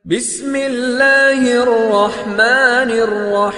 بسم اللہ الرحمن الرحیم۔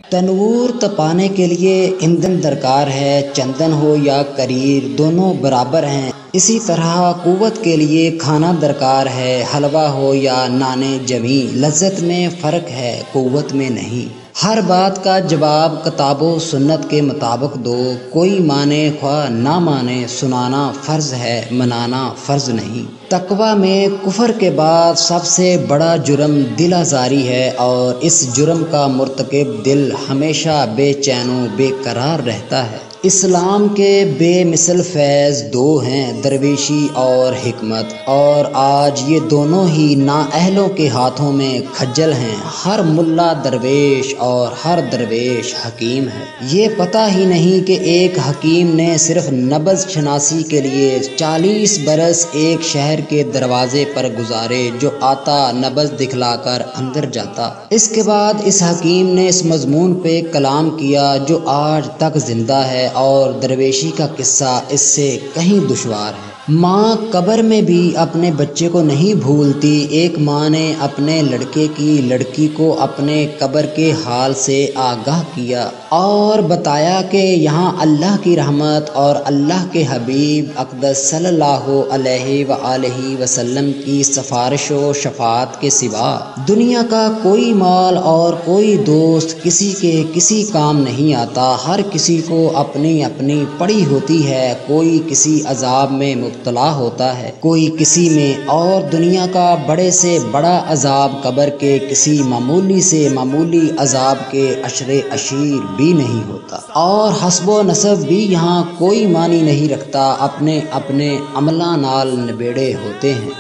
تنور تپانے کے لیے ایندھن درکار ہے، چندن ہو یا کریر دونوں برابر ہیں۔ اسی طرح قوت کے لیے کھانا درکار ہے، حلوہ ہو یا نان جویں، لذت میں فرق ہے، قوت میں نہیں۔ ہر بات کا جواب کتاب و سنت کے مطابق دو، کوئی مانے خواہ نہ مانے، سنانا فرض ہے، منانا فرض نہیں۔ تقویٰ میں کفر کے بعد سب سے بڑا جرم دل آزاری ہے، اور اس جرم کا مرتکب دل ہمیشہ بے چین و بے قرار رہتا ہے۔ اسلام کے بے مثل فیض دو ہیں، درویشی اور حکمت، اور آج یہ دونوں ہی نااہلوں کے ہاتھوں میں کھجل ہیں۔ ہر ملا درویش اور ہر درویش حکیم ہے۔ یہ پتہ ہی نہیں کہ ایک حکیم نے صرف نبض شناسی کے لیے 40 برس ایک شہر کے دروازے پر گزارے، جو آتا نبض دکھلا کر اندر جاتا۔ اس کے بعد اس حکیم نے اس مضمون پہ کلام کیا جو آج تک زندہ ہے، اور درویشی کا قصہ اس سے کہیں دشوار ہے۔ ماں قبر میں بھی اپنے بچے کو نہیں بھولتی۔ ایک ماں نے اپنے لڑکے کی لڑکی کو اپنے قبر کے حال سے آگاہ کیا اور بتایا کہ یہاں اللہ کی رحمت اور اللہ کے حبیب اقدس صلی اللہ علیہ وآلہ وسلم کی سفارش و شفاعت کے سوا دنیا کا کوئی مال اور کوئی دوست کسی کے کسی کام نہیں آتا۔ ہر کسی کو اپنی اپنی پڑی ہوتی ہے، کوئی کسی عذاب میں مبتلا ہوتا ہے، کوئی کسی میں، اور دنیا کا بڑے سے بڑا عذاب قبر کے کسی معمولی سے معمولی عذاب کے عشرے عشیر بھی نہیں ہوتا، اور حسب و نسب بھی یہاں کوئی معنی نہیں رکھتا، اپنے اپنے عملاں نال نبیڑے ہوتے ہیں۔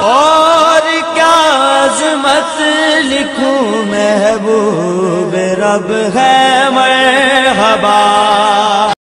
اور کیا عظمت لکھوں محبوب رب ہے مرحبا۔